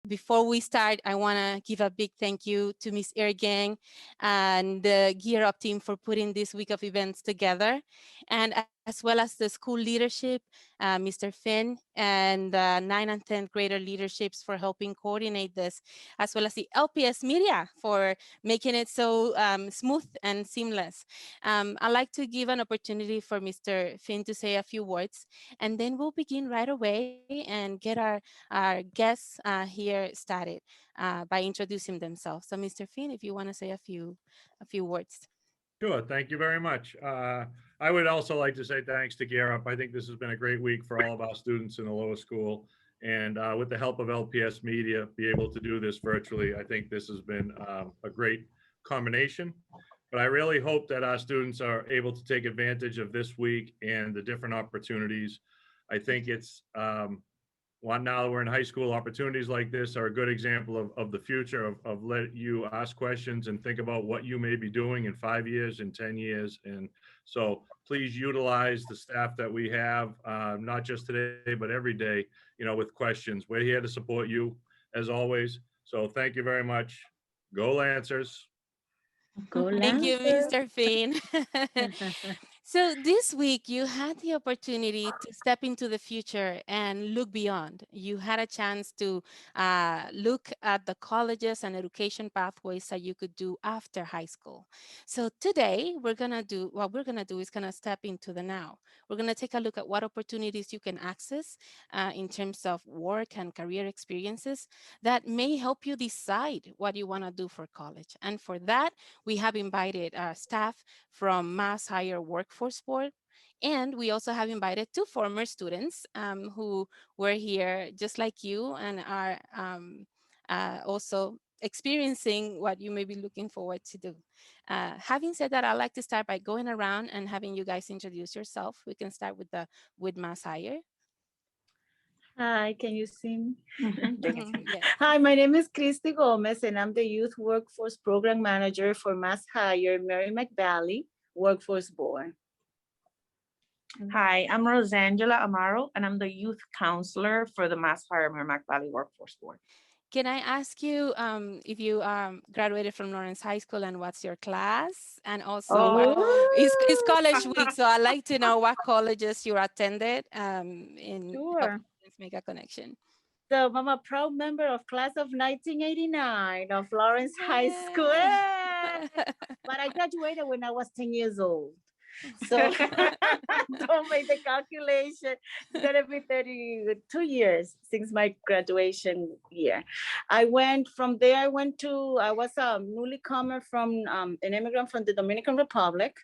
Before we start, I want to give a big thank you to Miss Gang and the Gear Up team for putting this week of events together, and as well as the school leadership, Mr. Finn, and the 9th and 10th grader leaderships for helping coordinate this, as well as the LPS media for making it so smooth and seamless. I'd like to give an opportunity for Mr. Finn to say a few words, and then we'll begin right away and get our guests here started by introducing themselves. So Mr. Finn, if you want to say a few words. Sure. Thank you very much. I would also like to say thanks to Gear Up. I think this has been a great week for all of our students in the lower school. And with the help of LPS Media, be able to do this virtually. I think this has been a great combination. But I really hope that our students are able to take advantage of this week and the different opportunities. I think it's now that we're in high school, opportunities like this are a good example of the future of let you ask questions and think about what you may be doing in 5 years, in 10 years. And so please utilize the staff that we have, not just today, but every day, with questions. We're here to support you as always. So thank you very much. Go Lancers. Go Thank you, Lancers. Mr. Finn. So this week you had the opportunity to step into the future and look beyond. You had a chance to look at the colleges and education pathways that you could do after high school. So today what we're gonna do is gonna step into the now. We're gonna take a look at what opportunities you can access in terms of work and career experiences that may help you decide what you wanna do for college. And for that, we have invited staff from MassHire Workforce Board, and we also have invited two former students who were here just like you and are also experiencing what you may be looking forward to do. Having said that, I'd like to start by going around and having you guys introduce yourself. We can start with MassHire. Hi, can you see me? Yes. Hi, my name is Christy Gomez, and I'm the Youth Workforce Program Manager for MassHire Merrimack Valley Workforce Board. Hi, I'm Rosangela Amaro, and I'm the Youth Counselor for the MassHire Merrimack Valley Workforce Board. Can I ask you if you graduated from Lawrence High School and what's your class? And also, it's college week, so I'd like to know what colleges you attended in Sure. Let's make a connection. So I'm a proud member of class of 1989 of Lawrence High School. But I graduated when I was 10 years old. So don't make the calculation. It's gonna be 32 years since my graduation year. I was a newcomer from an immigrant from the Dominican Republic.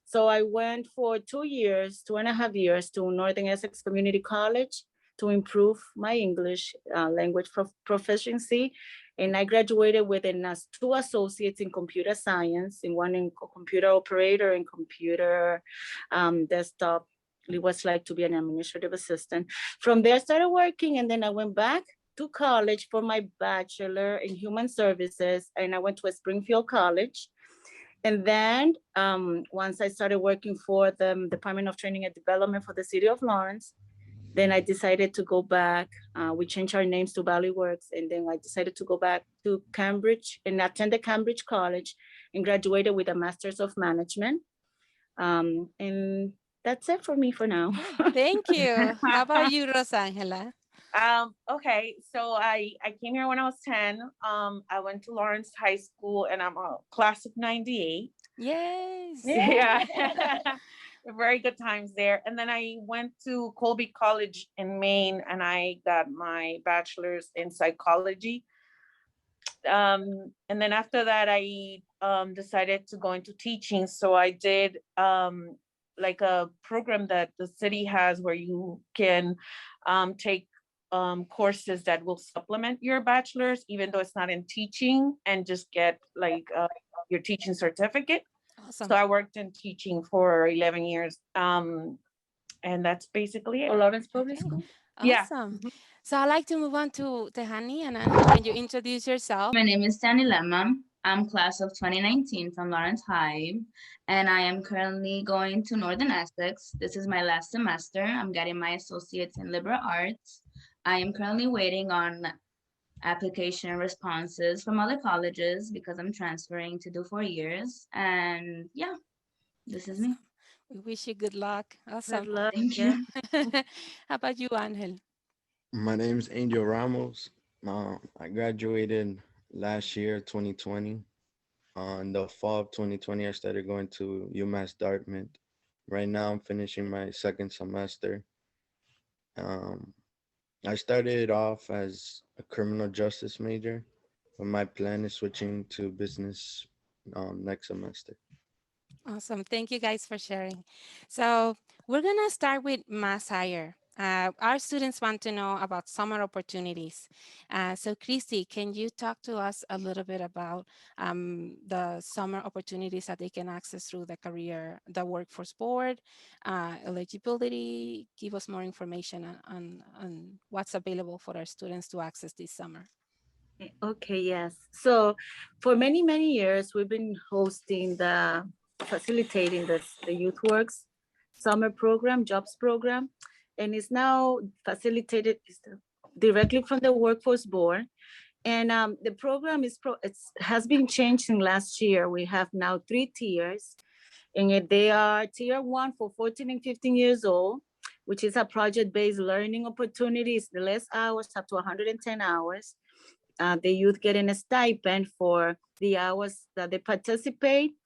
So I went for 2.5 years to Northern Essex Community College to improve my English language proficiency. And I graduated with 2 associates in computer science, and one in computer operator and computer desktop. It was like to be an administrative assistant. From there, I started working, and then I went back to college for my bachelor in human services, and I went to Springfield College. And then once I started working for the Department of Training and Development for the City of Lawrence, then I decided to go back. We changed our names to Valley Works, and then I decided to go back to Cambridge and attended Cambridge College and graduated with a Master's of Management. And that's it for me for now. Thank you. How about you, Rosangela? Okay, so I came here when I was 10. I went to Lawrence High School, and I'm a class of 98. Yes. Yeah. Very good times there. And then I went to Colby College in Maine, and I got my bachelor's in psychology. And then after that, I decided to go into teaching. So I did like a program that the city has where you can take courses that will supplement your bachelor's, even though it's not in teaching, and just get like your teaching certificate. Awesome. So I worked in teaching for 11 years. And that's basically it. Lawrence Public School. Awesome. Yeah. So I'd like to move on to Tehani, and can you introduce yourself? My name is Tani Lemma. I'm class of 2019 from Lawrence High, and I am currently going to Northern Essex. This is my last semester. I'm getting my associates in liberal arts. I am currently waiting on application responses from other colleges because I'm transferring to do 4 years. And yeah, this is me. We wish you good luck. Good Awesome. luck. Thank Yeah. you. How about you, Angel? My name's Angel Ramos. I graduated last year, 2020. In the fall of 2020, I started going to UMass Dartmouth. Right now, I'm finishing my second semester. Um, I started off as a criminal justice major, but my plan is switching to business next semester. Awesome. Thank you guys for sharing. So we're going to start with MassHire. Our students want to know about summer opportunities. So Christy, can you talk to us a little bit about the summer opportunities that they can access through the career, the workforce board, eligibility? Give us more information on what's available for our students to access this summer. Okay, yes. So for many, many years, we've been facilitating the Youth Works summer program, jobs program, and it's now facilitated directly from the Workforce Board. And the program has been changed in last year. We have now 3 tiers, and they are tier 1 for 14 and 15 years old, which is a project-based learning opportunities, the less hours, up to 110 hours. The youth getting a stipend for the hours that they participate.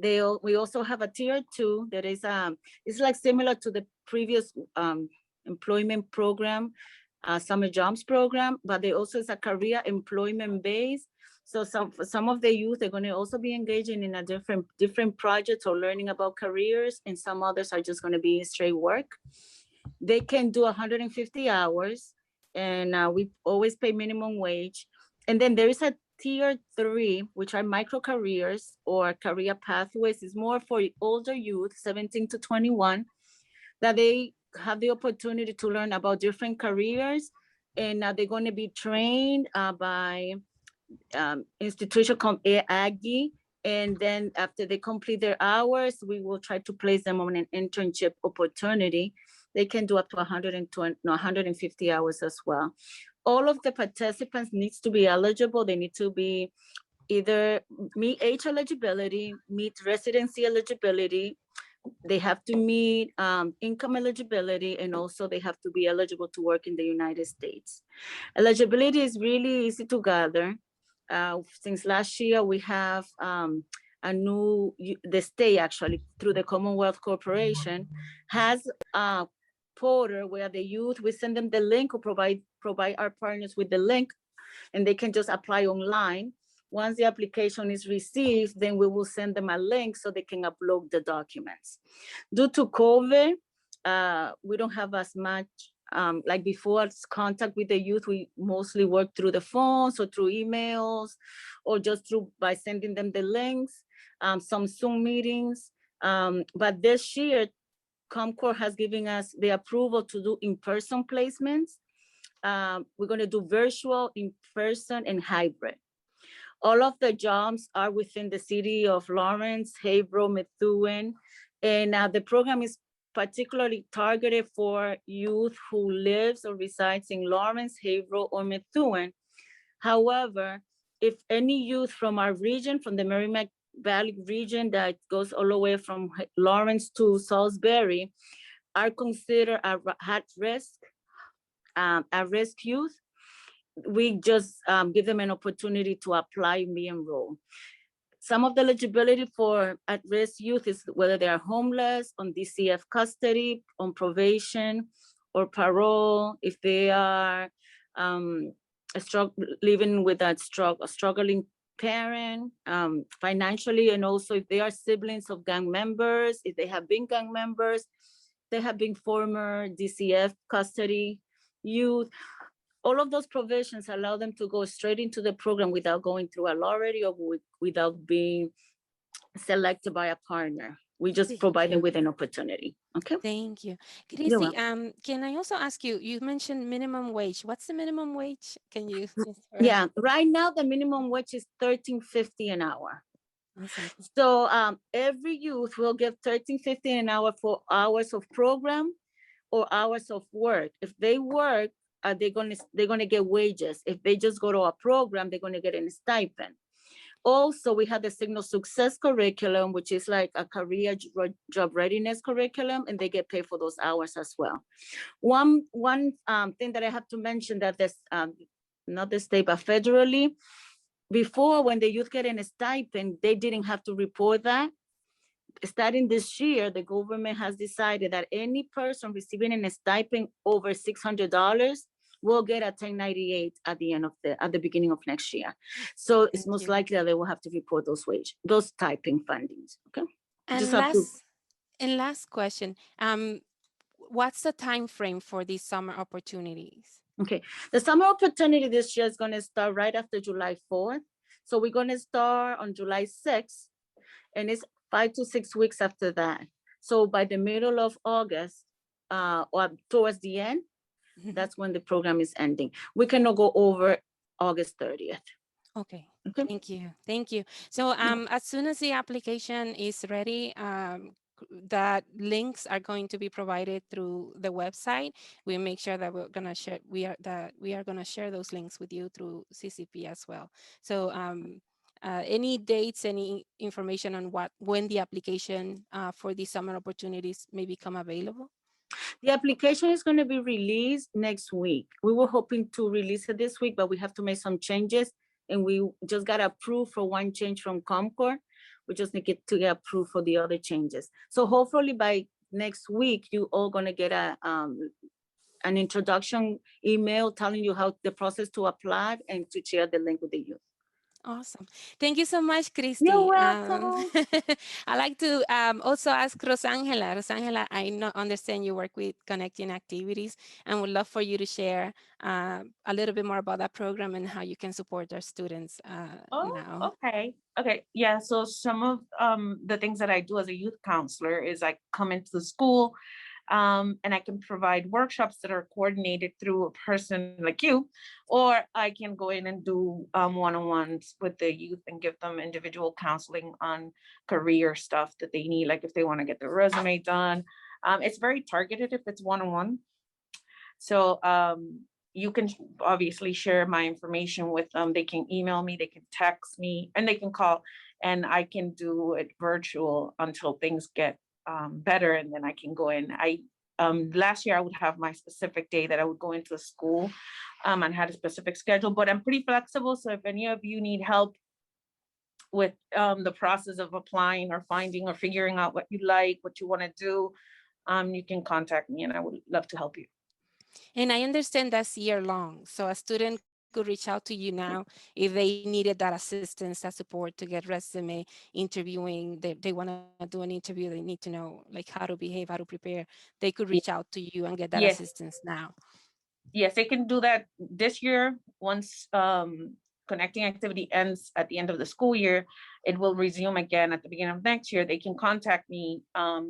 We also have a tier 2 that is it's like similar to the previous employment program, summer jobs program, but they also is a career employment base. So some of the youth are going to also be engaging in a different projects or learning about careers, and some others are just going to be straight work. They can do 150 hours, and we always pay minimum wage. And then there is a tier 3, which are micro careers or career pathways. Is more for older youth, 17 to 21, that they have the opportunity to learn about different careers, and they're going to be trained by institution called Aggie. And then after they complete their hours, we will try to place them on an internship opportunity. They can do up to 150 hours as well. All of the participants needs to be eligible. They need to be either meet age eligibility, meet residency eligibility. They have to meet income eligibility, and also they have to be eligible to work in the United States. Eligibility is really easy to gather. Since last year, we have the state actually, through the Commonwealth Corporation, has a portal where the youth, we send them the link or provide our partners with the link, and they can just apply online. Once the application is received, then we will send them a link so they can upload the documents. Due to COVID, we don't have as much like before contact with the youth. We mostly work through the phones or through emails, or just by sending them the links, some Zoom meetings. But this year, Comcor has given us the approval to do in-person placements. We're going to do virtual, in-person, and hybrid. All of the jobs are within the city of Lawrence, Haverhill, Methuen, and the program is particularly targeted for youth who lives or resides in Lawrence, Haverhill, or Methuen. However, if any youth from our region, from the Merrimack Valley region that goes all the way from Lawrence to Salisbury, are considered at risk youth, we just give them an opportunity to apply and be enrolled. Some of the eligibility for at-risk youth is whether they are homeless, on DCF custody, on probation, or parole. If they are living with a struggling parent financially, and also if they are siblings of gang members, if they have been gang members, they have been former DCF custody youth. All of those provisions allow them to go straight into the program without going through a lottery or without being selected by a partner. We just provide them with an opportunity. Okay. Thank you. You're Christy, welcome. can I also ask you, you mentioned minimum wage. What's the minimum wage? Can you? Yeah, right now the minimum wage is $13.50 an hour. Awesome. So every youth will get $13.50 an hour for hours of program or hours of work. If they work they're gonna get wages. If they just go to a program, they're gonna get a stipend. Also, we have the Signal Success curriculum, which is like a career job readiness curriculum, and they get paid for those hours as well. One thing that I have to mention that this, not the state, but federally, before when the youth get a stipend, they didn't have to report that. Starting this year, the government has decided that any person receiving a stipend over $600 will get a 1098 at the beginning of next year. So it's Thank most you. likely that they will have to report those stipend fundings. Okay. Just And have to. last question. What's the time frame for these summer opportunities? Okay. The summer opportunity this year is going to start right after July 4th. So we're going to start on July 6th, and it's 5 to 6 weeks after that. So by the middle of August, or towards the end, that's when the program is ending. We cannot go over August 30th. Okay. Okay. Thank you. Thank you. So as soon as the application is ready, that links are going to be provided through the website. We make sure that we're gonna share. We are gonna share those links with you through CCP as well. So any dates, any information on when the application for the summer opportunities may become available? The application is going to be released next week. We were hoping to release it this week, but we have to make some changes, and we just got approved for one change from Concord. We just need to get approved for the other changes. So hopefully by next week, you all going to get an introduction email telling you how the process to apply and to share the link with the youth. Awesome. Thank you so much, Christy. You're welcome. I'd like to also ask Rosangela. Rosangela, I understand you work with connecting activities, and would love for you to share a little bit more about that program and how you can support our students now. Okay. Yeah. So some of the things that I do as a youth counselor is I come into the school, and I can provide workshops that are coordinated through a person like you, or I can go in and do one-on-ones with the youth and give them individual counseling on career stuff that they need, like if they want to get their resume done. It's very targeted if it's one-on-one. So you can obviously share my information with them. They can email me, they can text me, and they can call, and I can do it virtual until things get better, and then I can go in. Last year I would have my specific day that I would go into a school, and had a specific schedule, but I'm pretty flexible. So if any of you need help with the process of applying or finding or figuring out what you like, what you want to do, you can contact me, and I would love to help you. And I understand that's year long. So a student could reach out to you now if they needed that assistance, that support to get resume interviewing. They want to do an interview. They need to know like how to behave, how to prepare. They could reach out to you and get that Yes. assistance now. Yes, they can do that this year. Once connecting activity ends at the end of the school year, it will resume again at the beginning of next year. They can contact me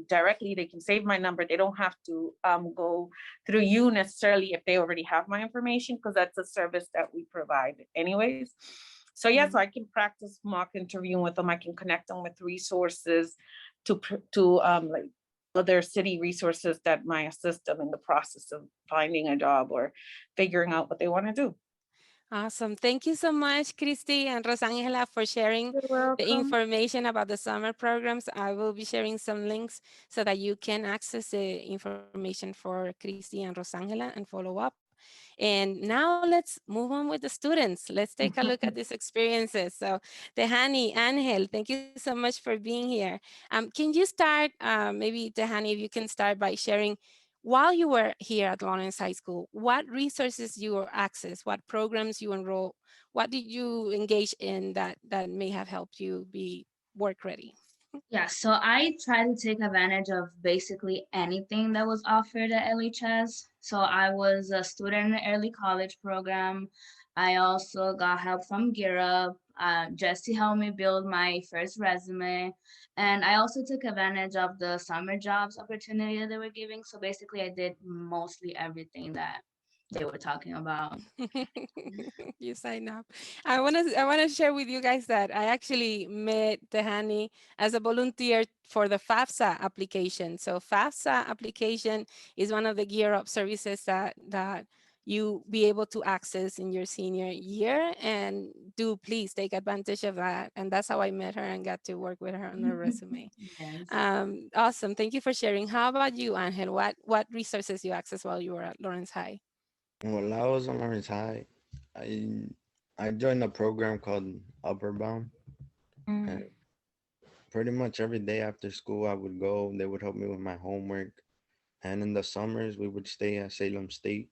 directly. They can save my number. They don't have to go through you necessarily if they already have my information, because that's a service that we provide anyways. So yeah, so I can practice mock interviewing with them. I can connect them with resources to like other city resources that might assist them in the process of finding a job or figuring out what they want to do. Awesome. Thank you so much, Christy and Rosangela, for sharing the information about the summer programs. I will be sharing some links so that you can access the information for Christy and Rosangela and follow up. And now let's move on with the students. Let's take a look at these experiences. So Tehani, Angel, thank you so much for being here. Can you start, maybe Tehani, if you can start by sharing, while you were here at Lawrence High School, what resources you accessed, what programs you enroll, what did you engage in that may have helped you be work ready? Yeah, so I try to take advantage of basically anything that was offered at LHS. So I was a student in the early college program. I also got help from Gear Up, just to help me build my first resume. And I also took advantage of the summer jobs opportunity that they were giving. So basically I did mostly everything that they were talking about. You sign up. I wanna share with you guys that I actually met Tehani as a volunteer for the FAFSA application. So FAFSA application is one of the Gear Up services that you be able to access in your senior year. And do please take advantage of that. And that's how I met her and got to work with her on her resume. Yes. Awesome. Thank you for sharing. How about you, Angel? What resources you accessed while you were at Lawrence High? While I was on Lawrence High, I I joined a program called Upperbound, and Mm. pretty much every day after school I would go. They would help me with my homework, and in the summers we would stay at Salem State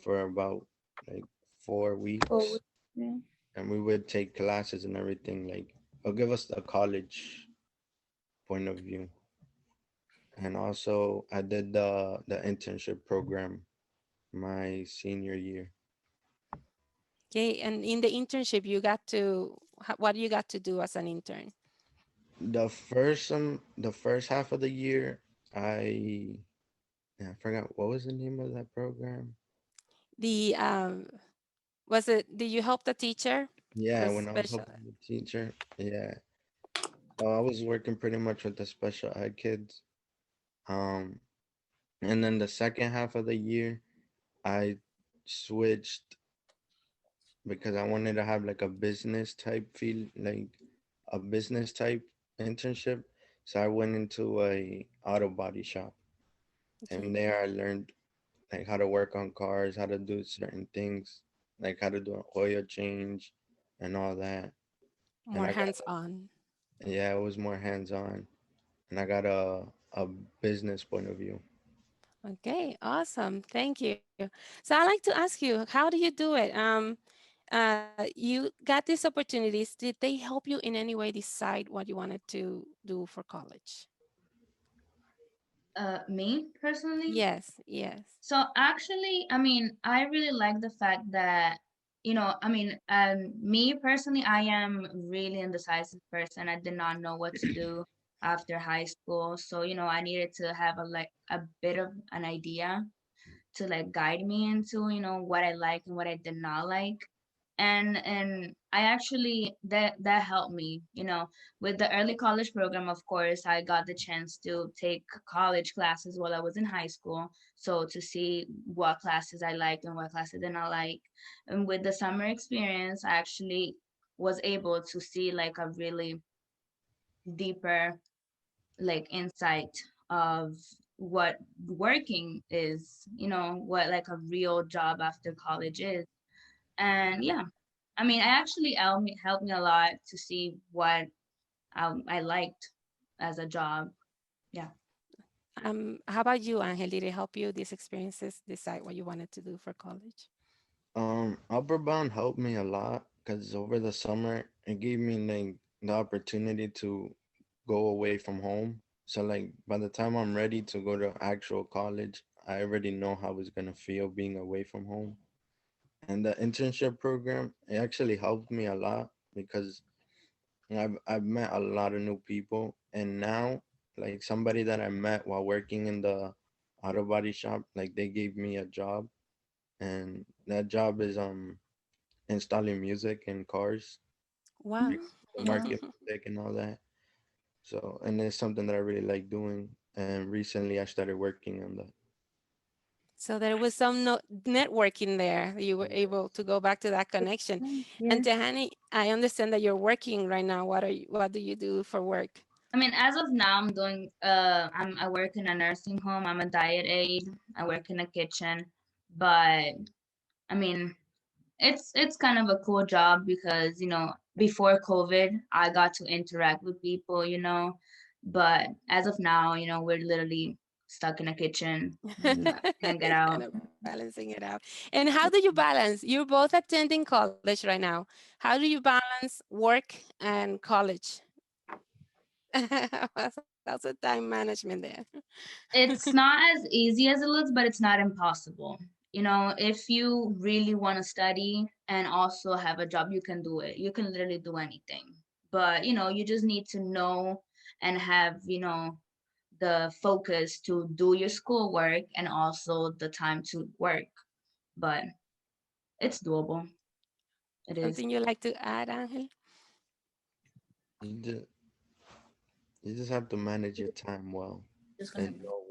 for about like 4 weeks, Oh, yeah. and we would take classes and everything. Like, it'll give us the college point of view. And also, I did the internship program my senior year. Okay, and in the internship, you got to, what you got to do as an intern? The first half of the year, I yeah, I forgot what was the name of that program. The was it? Did you help the teacher? Yeah, The when I was special. helping the teacher, yeah, so I was working pretty much with the special ed kids. Um, and then the second half of the year, I switched because I wanted to have like a business type feel, like a business type internship. So I went into a auto body shop, Okay, and there I learned like how to work on cars, how to do certain things, like how to do an oil change and all that. And more I got, hands-on. yeah, it was more hands on, and I got a business point of view. Okay, awesome. Thank you. So I'd like to ask you, how do you do it? You got these opportunities. Did they help you in any way decide what you wanted to do for college? Me personally. Yes, yes. So actually, I mean, I really like the fact that, me personally, I am really indecisive person. I did not know what to do after high school. So, I needed to have a bit of an idea to like guide me into, what I like and what I did not like. And I actually that helped me, with the early college program. Of course, I got the chance to take college classes while I was in high school, so to see what classes I liked and what classes I did not like. And with the summer experience, I actually was able to see like a really deeper like insight of what working is, what like a real job after college is. And yeah, I mean, I actually helped me a lot to see what I liked as a job. Yeah. How about you, Angel? Did it help you, these experiences, decide what you wanted to do for college? Upperbound helped me a lot because over the summer it gave me like the opportunity to go away from home. So like by the time I'm ready to go to actual college, I already know how it's gonna feel being away from home. And the internship program, it actually helped me a lot because I've met a lot of new people, and now like somebody that I met while working in the auto body shop, like they gave me a job, and that job is installing music in cars, Wow. like the Well, market music and all that. So, and it's something that I really like doing. And recently, I started working on that. So there was some no networking there. You were able to go back to that connection. And yes. Tehani, I understand that you're working right now. What do you do for work? I mean, as of now, I work in a nursing home. I'm a diet aide. I work in a kitchen, but I mean, it's kind of a cool job because, before COVID, I got to interact with people, but as of now, we're literally stuck in a kitchen. Can't get Kind out. of balancing it out. And how do you balance? You're both attending college right now. How do you balance work and college? How's the time management there? It's not as easy as it looks, but it's not impossible. If you really want to study and also have a job, you can do it. You can literally do anything. But, you just need to know and have, the focus to do your schoolwork and also the time to work. But it's doable. It is. Something you like to add, Angel? You just, you just have to manage your time well Just gonna and know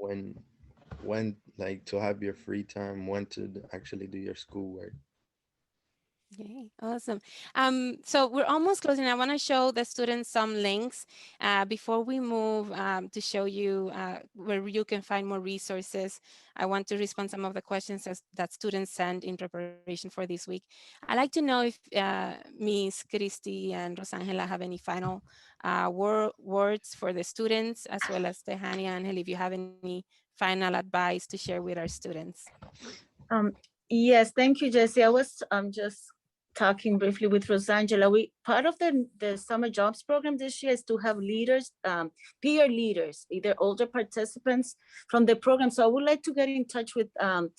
when like to have your free time, when to actually do your schoolwork. Okay, awesome. So we're almost closing. I want to show the students some links before we move to show you where you can find more resources. I want to respond some of the questions that students sent in preparation for this week. I'd like to know if Miss Christy and Rosangela have any final words for the students, as well as Tehani and Angel, if you have any final advice to share with our students. Um, yes, thank you, Jesse. I was just talking briefly with Rosangela. We part of the summer jobs program this year is to have leaders, peer leaders, either older participants from the program. So I would like to get in touch with them,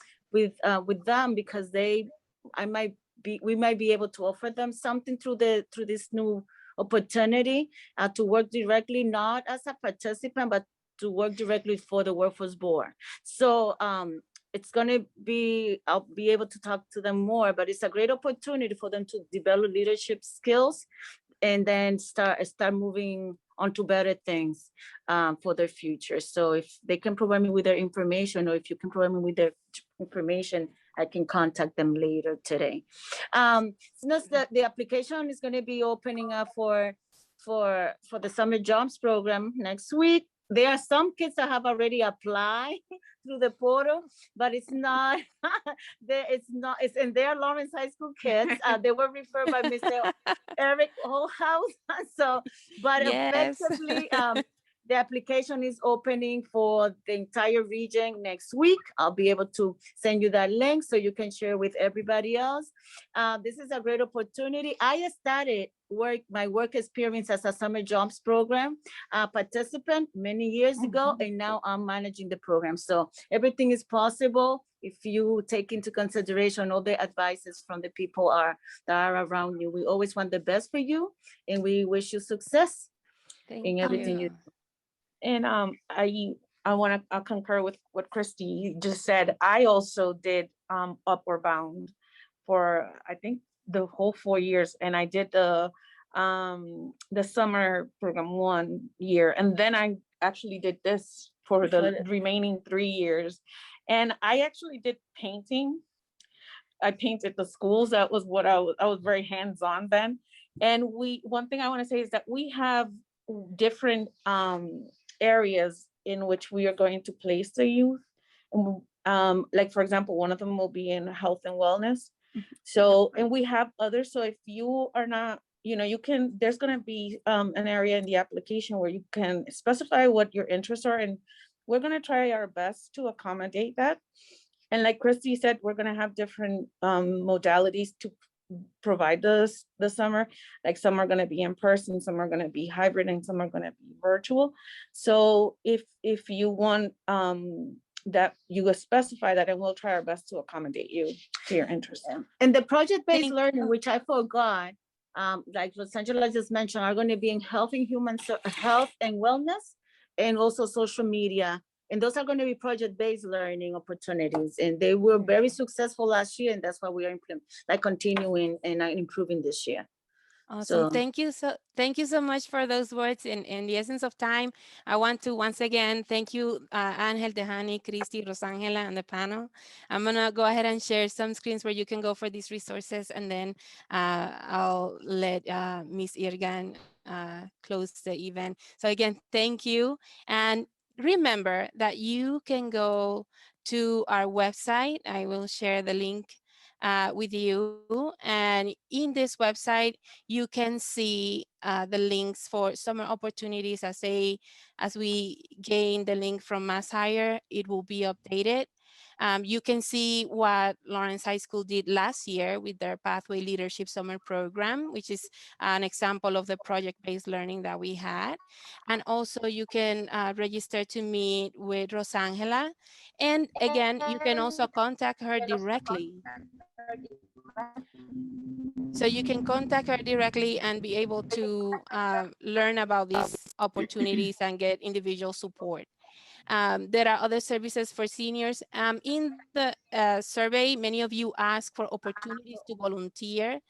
because we might be able to offer them something through this new opportunity to work directly, not as a participant, but to work directly for the workforce board. So it's going to be, I'll be able to talk to them more, but it's a great opportunity for them to develop leadership skills and then start moving on to better things for their future. So if they can provide me with their information, or if you can provide me with their information, I can contact them later today. Since the application is going to be opening up for the summer jobs program next week, there are some kids that have already applied through the portal, but it's not it's in their Lawrence High School kids. They were referred by Mr. Eric Holhouse. So, but Yes. effectively, the application is opening for the entire region next week. I'll be able to send you that link so you can share with everybody else. This is a great opportunity. I started my work experience as a summer jobs program participant many years ago, and now I'm managing the program. So everything is possible if you take into consideration all the advices from the people that are around you. We always want the best for you, and we wish you success in everything you do. And I want to concur with what Christy just said. I also did Upward Bound for, I think, the whole 4 years, and I did the summer program 1 year, and then I actually did this for the remaining 3 years. And I actually did painting. I painted the schools. That was what I was very hands-on then. And one thing I want to say is that we have different areas in which we are going to place the youth. Like, for example, one of them will be in health and wellness. So, and we have others. So if you are not, there's going to be an area in the application where you can specify what your interests are. And we're going to try our best to accommodate that. And like Christy said, we're going to have different modalities to provide the summer. Like, some are going to be in person, some are going to be hybrid, and some are going to be virtual. So if you want that, you will specify that, and we'll try our best to accommodate you to your interest. And the project-based learning, which I forgot, like Rosangela just mentioned, are going to be in health and wellness, and also social media. And those are going to be project-based learning opportunities. And they were very successful last year, and that's why we are continuing and improving this year. Awesome. Thank you so much for those words. In the essence of time, I want to once again thank you, Angel, Dehani, Christy, Rosangela, and the panel. I'm gonna go ahead and share some screens where you can go for these resources, and then I'll let Miss Irgan close the event. So again, thank you. And remember that you can go to our website. I will share the link with you. And in this website, you can see the links for summer opportunities as we gain the link from MassHire, it will be updated. You can see what Lawrence High School did last year with their Pathway Leadership Summer Program, which is an example of the project-based learning that we had. And also you can register to meet with Rosangela. And again, you can also contact her directly. So you can contact her directly and be able to learn about these opportunities and get individual support. There are other services for seniors. In the survey, many of you ask for opportunities to volunteer.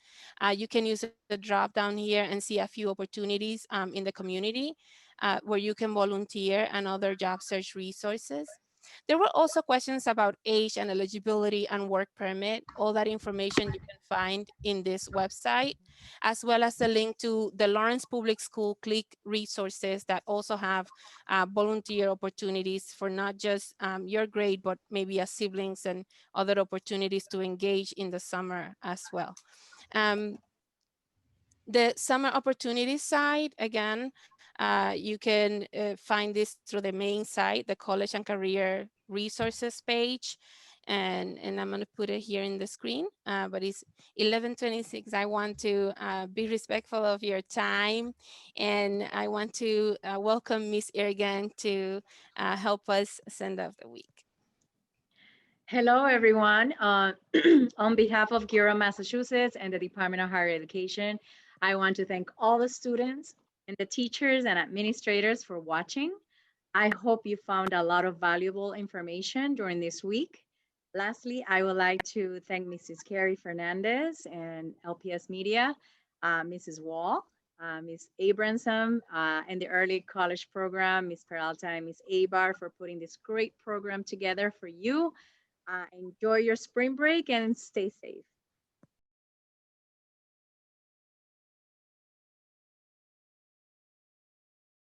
You can use the drop down here and see a few opportunities in the community where you can volunteer, and other job search resources. There were also questions about age and eligibility and work permit. All that information you can find in this website, as well as the link to the Lawrence Public School Click resources that also have volunteer opportunities for not just your grade, but maybe as siblings and other opportunities to engage in the summer as well. The summer opportunities side, again, you can find this through the main site, the College and Career Resources page. And I'm gonna put it here in the screen, but it's 11:26. I want to be respectful of your time, and I want to welcome Miss Ergan to help us send off the week. Hello, everyone. On behalf of GERA, Massachusetts and the Department of Higher Education, I want to thank all the students and the teachers and administrators for watching. I hope you found a lot of valuable information during this week. Lastly, I would like to thank Mrs. Carrie Fernandez and LPS Media, Mrs. Wall, Ms. Abramson, and the Early College Program, Ms. Peralta and Ms. Abar for putting this great program together for you. Enjoy your spring break and stay safe.